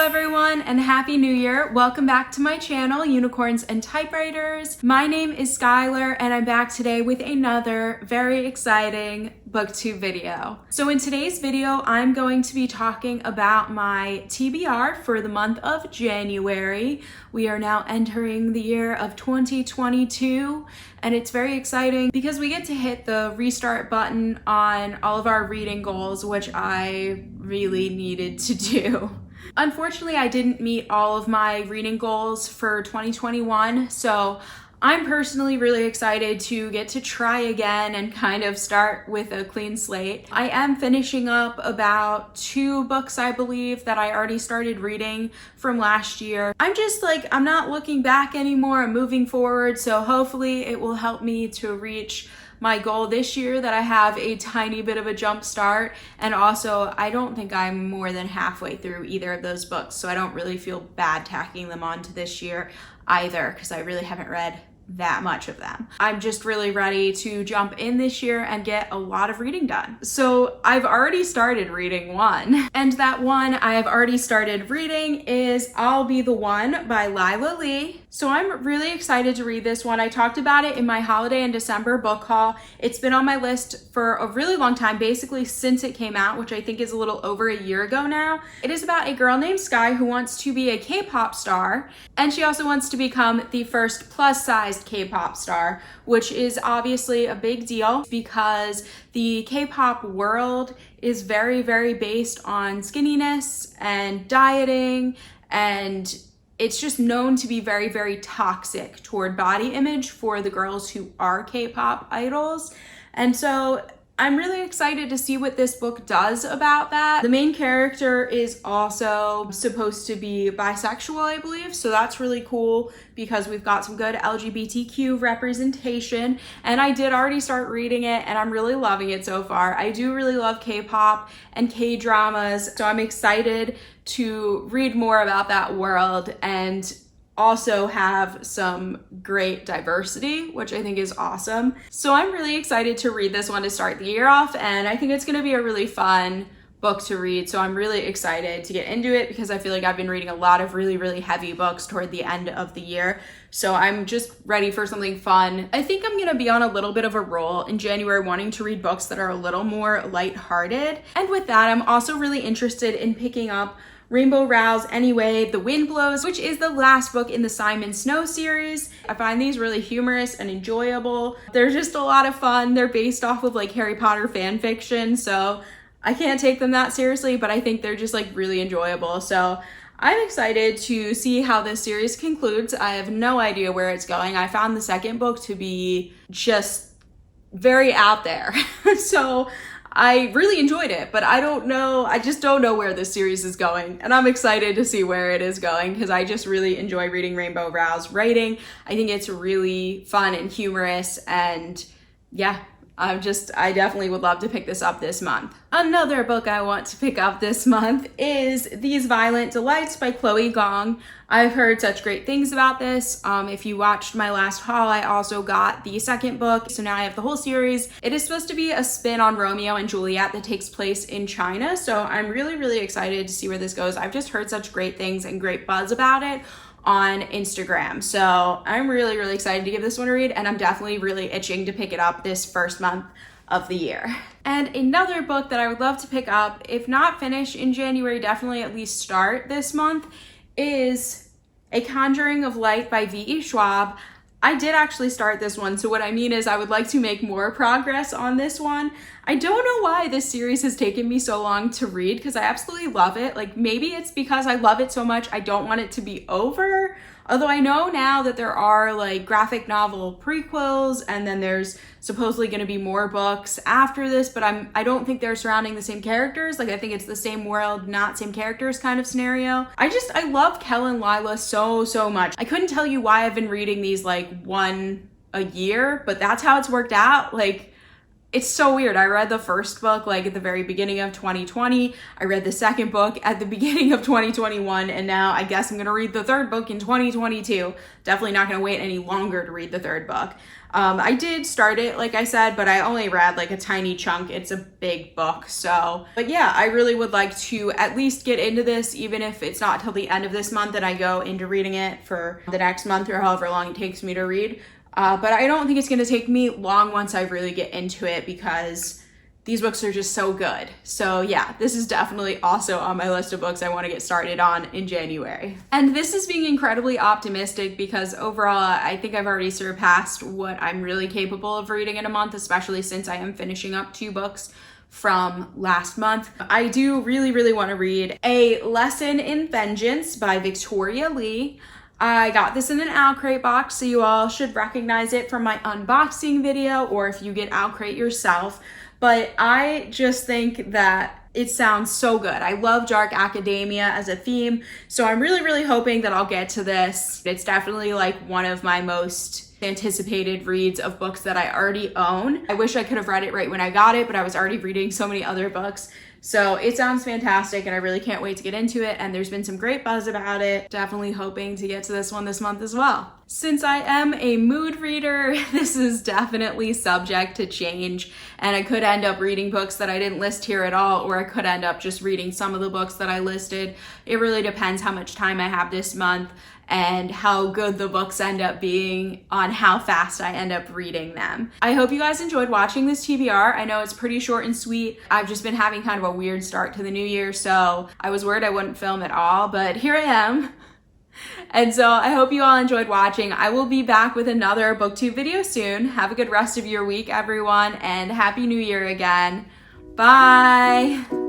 everyone, and Happy New Year. Welcome back to my channel, Unicorns and Typewriters. My name is Skylar and I'm back today with another very exciting booktube video. So in today's video, I'm going to be talking about my TBR for the month of January. We are now entering the year of 2022 and it's very exciting because we get to hit the restart button on all of our reading goals, which I really needed to do. Unfortunately, I didn't meet all of my reading goals for 2021, so I'm personally really excited to get to try again and kind of start with a clean slate. I am finishing up about 2 books, I believe, that I already started reading from last year. I'm not looking back anymore, I'm moving forward, so hopefully it will help me to reach my goal this year that I have a tiny bit of a jump start. And also, I don't think I'm more than halfway through either of those books, so I don't really feel bad tacking them onto this year either, because I really haven't read that much of them. I'm just really ready to jump in this year and get a lot of reading done. So I've already started reading one, and that one I have already started reading is I'll Be the One by Lila Lee. So I'm really excited to read this one. I talked about it in my holiday and December book haul. It's been on my list for a really long time, basically since it came out, which I think is a little over a year ago now. It is about a girl named Sky who wants to be a K-pop star, and she also wants to become the first plus-sized K-pop star, which is obviously a big deal because the K-pop world is very, very based on skinniness and dieting, and it's just known to be very, very toxic toward body image for the girls who are K-pop idols. And so I'm really excited to see what this book does about that. The main character is also supposed to be bisexual, I believe, so that's really cool because we've got some good LGBTQ representation, and I did already start reading it and I'm really loving it so far. I do really love K-pop and K-dramas, so I'm excited to read more about that world and also have some great diversity, which I think is awesome. So I'm really excited to read this one to start the year off, and I think it's going to be a really fun book to read. So I'm really excited to get into it because I feel like I've been reading a lot of really, really heavy books toward the end of the year. So I'm just ready for something fun. I think I'm gonna be on a little bit of a roll in January, wanting to read books that are a little more lighthearted. And with that, I'm also really interested in picking up Rainbow Rowell's Anyway, The Wind Blows, which is the last book in the Simon Snow series. I find these really humorous and enjoyable. They're just a lot of fun. They're based off of like Harry Potter fan fiction, so I can't take them that seriously, but I think they're just like really enjoyable. So I'm excited to see how this series concludes. I have no idea where it's going. I found the second book to be just very out there. So I really enjoyed it, but I just don't know where this series is going. And I'm excited to see where it is going because I just really enjoy reading Rainbow Rowell's writing. I think it's really fun and humorous, and yeah, I definitely would love to pick this up this month. Another book I want to pick up this month is These Violent Delights by Chloe Gong. I've heard such great things about this. If you watched my last haul, I also got the second book, so now I have the whole series. It is supposed to be a spin on Romeo and Juliet that takes place in China, so I'm really, really excited to see where this goes. I've just heard such great things and great buzz about it on Instagram. So I'm really, really excited to give this one a read, and I'm definitely really itching to pick it up this first month of the year. And another book that I would love to pick up, if not finish in January, definitely at least start this month, is A Conjuring of Light by V.E. Schwab. I did actually start this one, so what I mean is I would like to make more progress on this one. I don't know why this series has taken me so long to read because I absolutely love it. Like, maybe it's because I love it so much I don't want it to be over. Although I know now that there are like graphic novel prequels, and then there's supposedly going to be more books after this, but I don't think they're surrounding the same characters. Like, I think it's the same world, not same characters kind of scenario. I love Kel and Lila so much. I couldn't tell you why I've been reading these like one a year, but that's how it's worked out. Like, It's so weird. I read the first book like at the very beginning of 2020. I read the second book at the beginning of 2021. And now I guess I'm going to read the third book in 2022. Definitely not going to wait any longer to read the third book. I did start it, like I said, but I only read like a tiny chunk. It's a big book. So, but yeah, I really would like to at least get into this, even if it's not till the end of this month and I go into reading it for the next month or however long it takes me to read. But I don't think it's going to take me long once I really get into it because these books are just so good. So yeah, this is definitely also on my list of books I want to get started on in January. And this is being incredibly optimistic because overall, I think I've already surpassed what I'm really capable of reading in a month, especially since I am finishing up 2 books from last month. I do really want to read A Lesson in Vengeance by Victoria Lee. I got this in an Owlcrate box, so you all should recognize it from my unboxing video or if you get Owlcrate yourself. But I just think that it sounds so good. I love dark academia as a theme, so I'm really hoping that I'll get to this. It's definitely like one of my most anticipated reads of books that I already own. I wish I could have read it right when I got it, but I was already reading so many other books. So it sounds fantastic and I really can't wait to get into it, and there's been some great buzz about it. Definitely hoping to get to this one this month as well. Since I am a mood reader, this is definitely subject to change, and I could end up reading books that I didn't list here at all, or I could end up just reading some of the books that I listed. It really depends how much time I have this month and how good the books end up being on how fast I end up reading them. I hope you guys enjoyed watching this TBR. I know it's pretty short and sweet. I've just been having kind of a weird start to the new year, so I was worried I wouldn't film at all, but here I am. And so I hope you all enjoyed watching. I will be back with another booktube video soon. Have a good rest of your week, everyone, and Happy New Year again. Bye!